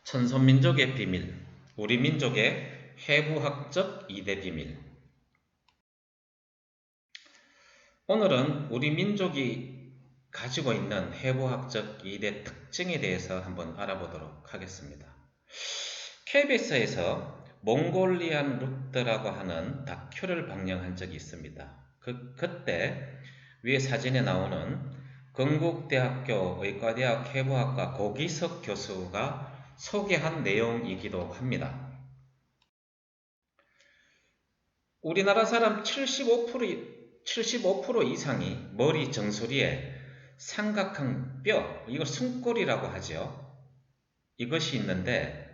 천손민족의 비밀, 우리 민족의 해부학적 2대 비밀. 오늘은 우리 민족이 가지고 있는 해부학적 2대 특징에 대해서 한번 알아보도록 하겠습니다. KBS에서 몽골리안 루트라고 하는 다큐를 방영한 적이 있습니다. 그때 위에 사진에 나오는 건국대학교 의과대학 해부학과 고기석 교수가 소개한 내용이기도 합니다. 우리나라 사람 75% 이상이 머리 정수리에 삼각형 뼈, 이걸 숨골이라고 하죠. 이것이 있는데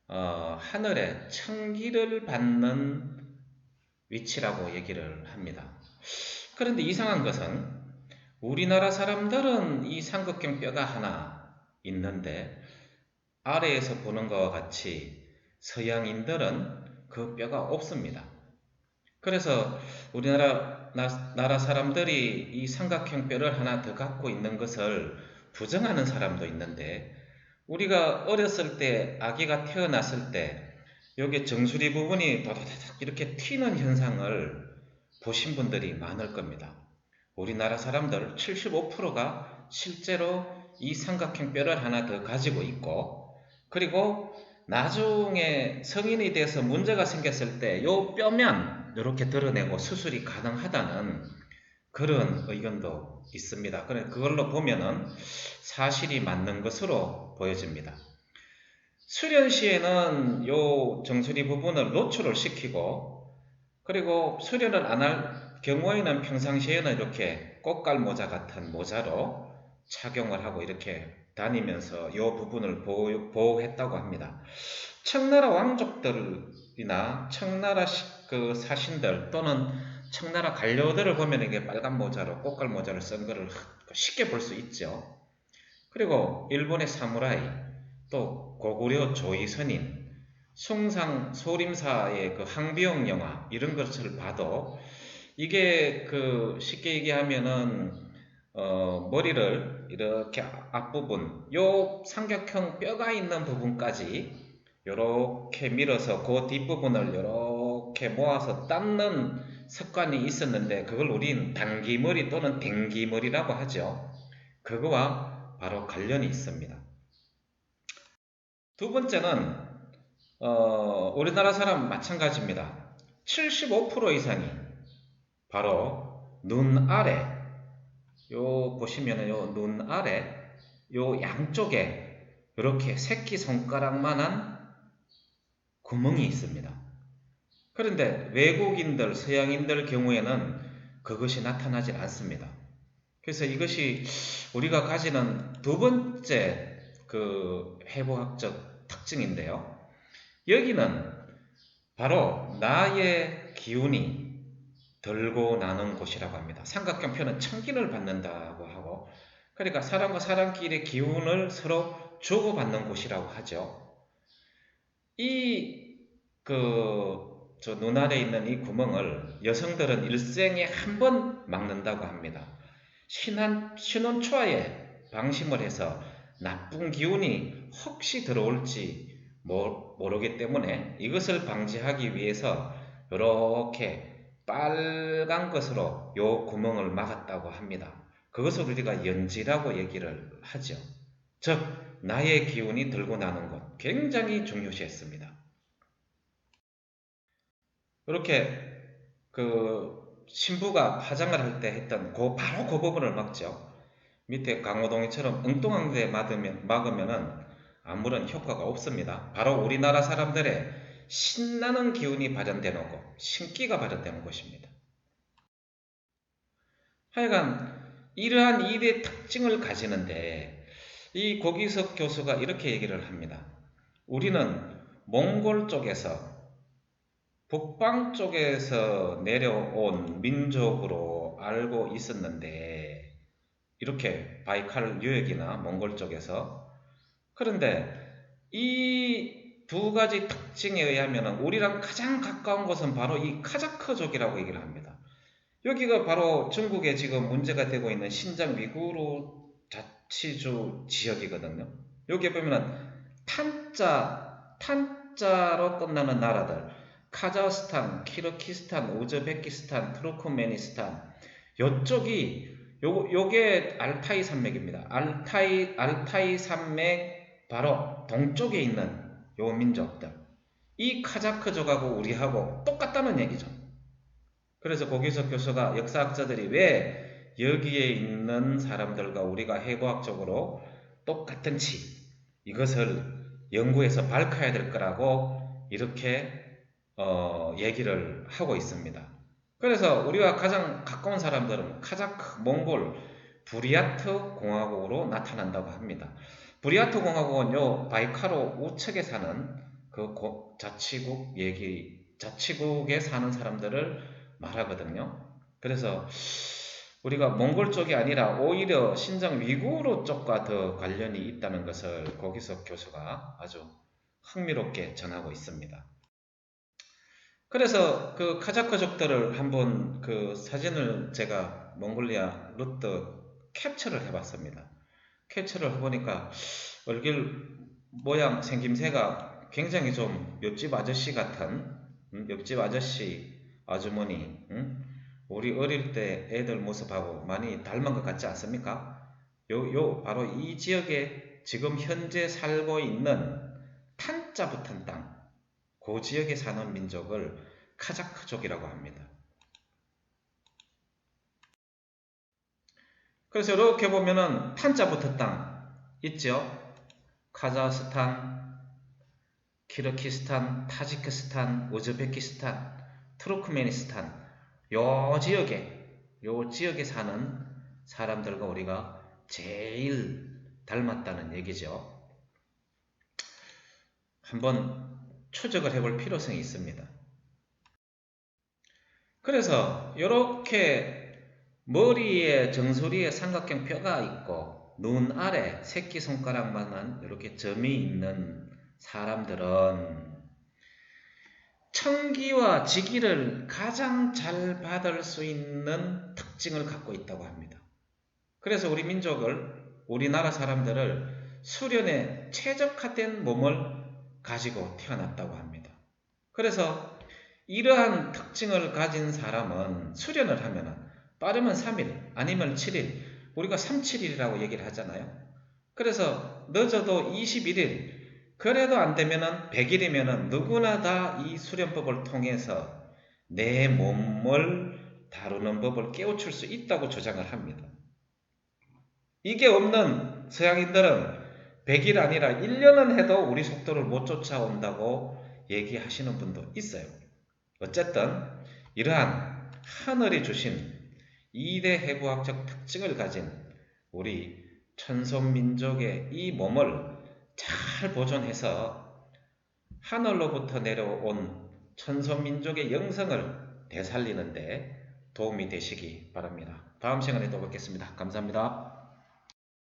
하늘에 천기를 받는 위치라고 얘기를 합니다. 그런데 이상한 것은 우리나라 사람들은 이 삼각형 뼈가 하나 있는데 아래에서 보는 것과 같이 서양인들은 그 뼈가 없습니다. 그래서 우리나라 사람들이 이 삼각형 뼈를 하나 더 갖고 있는 것을 부정하는 사람도 있는데, 우리가 어렸을 때 아기가 태어났을 때 여기 정수리 부분이 도도닥 이렇게 튀는 현상을 보신 분들이 많을 겁니다. 우리나라 사람들 75%가 실제로 이 삼각형 뼈를 하나 더 가지고 있고, 그리고 나중에 성인이 돼서 문제가 생겼을 때 요 뼈면 이렇게 드러내고 수술이 가능하다는 그런 의견도 있습니다. 그걸로 보면은 사실이 맞는 것으로 보여집니다. 수련 시에는 요 정수리 부분을 노출을 시키고, 그리고 수련을 안 할 경우에는 평상시에는 이렇게 꽃갈 모자 같은 모자로 착용을 하고 이렇게 다니면서 이 부분을 보호했다고 합니다. 청나라 왕족들이나 청나라 사신들 또는 청나라 관료들을 보면 이게 빨간 모자로 꽃갈 모자를 쓴 것을 쉽게 볼 수 있죠. 그리고 일본의 사무라이, 또 고구려 조이선인, 숭상 소림사의 그 항비용 영화 이런 것을 봐도 이게 쉽게 얘기하면은 머리를 이렇게 앞부분, 요 삼각형 뼈가 있는 부분까지 이렇게 밀어서 그 뒷부분을 이렇게 모아서 닦는 습관이 있었는데, 그걸 우린 단기머리 또는 댕기머리라고 하죠. 그거와 바로 관련이 있습니다. 두 번째는 우리나라 사람 마찬가지입니다. 75% 이상이 바로 눈 아래, 요 보시면은 요 눈 아래 요 양쪽에 이렇게 새끼손가락만한 구멍이 있습니다. 그런데 외국인들, 서양인들 경우에는 그것이 나타나지 않습니다. 그래서 이것이 우리가 가지는 두 번째 해부학적 특징인데요. 여기는 바로 나의 기운이 들고 나는 곳이라고 합니다. 삼각형 뼈는 천기를 받는다고 하고, 그러니까 사람과 사람끼리 기운을 서로 주고받는 곳이라고 하죠. 저 눈 아래 있는 이 구멍을 여성들은 일생에 한 번 막는다고 합니다. 신혼 초하에 방심을 해서 나쁜 기운이 혹시 들어올지 모르기 때문에 이것을 방지하기 위해서 이렇게 빨간 것으로 요 구멍을 막았다고 합니다. 그것을 우리가 연지라고 얘기를 하죠. 즉 나의 기운이 들고 나는 것, 굉장히 중요시했습니다. 이렇게 신부가 화장을 할 때 했던 바로 그 부분을 막죠. 밑에 강호동이처럼 엉뚱한 데 막으면은 아무런 효과가 없습니다. 바로 우리나라 사람들의 신나는 기운이 발현되는 곳, 신기가 발현되는 곳입니다. 하여간 이러한 2대 특징을 가지는데, 이 고기석 교수가 이렇게 얘기를 합니다. 우리는 몽골 쪽에서, 북방 쪽에서 내려온 민족으로 알고 있었는데, 이렇게 바이칼 유역이나 몽골 쪽에서, 그런데 이 두 가지 특징에 의하면 우리랑 가장 가까운 곳은 바로 이 카자크족이라고 얘기를 합니다. 여기가 바로 중국에 지금 문제가 되고 있는 신장 위구르 자치주 지역이거든요. 여기에 보면 탄자로 끝나는 나라들, 카자흐스탄, 키르기스탄, 우즈베키스탄, 투르크메니스탄, 요게 알타이 산맥입니다. 알타이 산맥 바로 동쪽에 있는 요 민족들, 이 카자크족하고 우리하고 똑같다는 얘기죠. 그래서 고기석 교수가 역사학자들이 왜 여기에 있는 사람들과 우리가 해부학적으로 똑같은지 이것을 연구해서 밝혀야 될 거라고 이렇게 얘기를 하고 있습니다. 그래서 우리와 가장 가까운 사람들은 카자크, 몽골, 부리아트 공화국으로 나타난다고 합니다. 부리아트 공화국은 요 바이카로 우측에 사는 그 자치국에 사는 사람들을 말하거든요. 그래서 우리가 몽골 쪽이 아니라 오히려 신장 위구르 쪽과 더 관련이 있다는 것을 고기석 교수가 아주 흥미롭게 전하고 있습니다. 그래서 그 카자크족들을 한번 그 사진을 제가 몽골리아 루트 캡처를 해봤습니다. 캡처를 해보니까 얼굴 모양 생김새가 굉장히 좀 옆집 아저씨 같은, 옆집 아저씨 아주머니, 우리 어릴 때 애들 모습하고 많이 닮은 것 같지 않습니까? 바로 이 지역에 지금 현재 살고 있는 탄자 붙은 땅, 그 지역에 사는 민족을 카자크족이라고 합니다. 그래서 이렇게 보면은 탄자 붙은 땅 있죠? 카자흐스탄, 키르기스탄, 타지키스탄, 우즈베키스탄, 투르크메니스탄, 요 지역에 사는 사람들과 우리가 제일 닮았다는 얘기죠. 한번 추적을 해볼 필요성이 있습니다. 그래서 이렇게 머리에 정수리에 삼각형 뼈가 있고 눈 아래 새끼손가락만한 이렇게 점이 있는 사람들은 청기와 지기를 가장 잘 받을 수 있는 특징을 갖고 있다고 합니다. 그래서 우리나라 사람들을 수련에 최적화된 몸을 가지고 태어났다고 합니다. 그래서 이러한 특징을 가진 사람은 수련을 하면 빠르면 3일 아니면 7일, 우리가 3-7일이라고 얘기를 하잖아요. 그래서 늦어도 21일, 그래도 안 되면은 100일이면은 누구나 다 이 수련법을 통해서 내 몸을 다루는 법을 깨우칠 수 있다고 주장을 합니다. 이게 없는 서양인들은 100일 아니라 1년은 해도 우리 속도를 못 쫓아온다고 얘기하시는 분도 있어요. 어쨌든 이러한 하늘이 주신 2대 해부학적 특징을 가진 우리 천손민족의 이 몸을 잘 보존해서 하늘로부터 내려온 천손민족의 영성을 되살리는 데 도움이 되시기 바랍니다. 다음 시간에 또 뵙겠습니다. 감사합니다.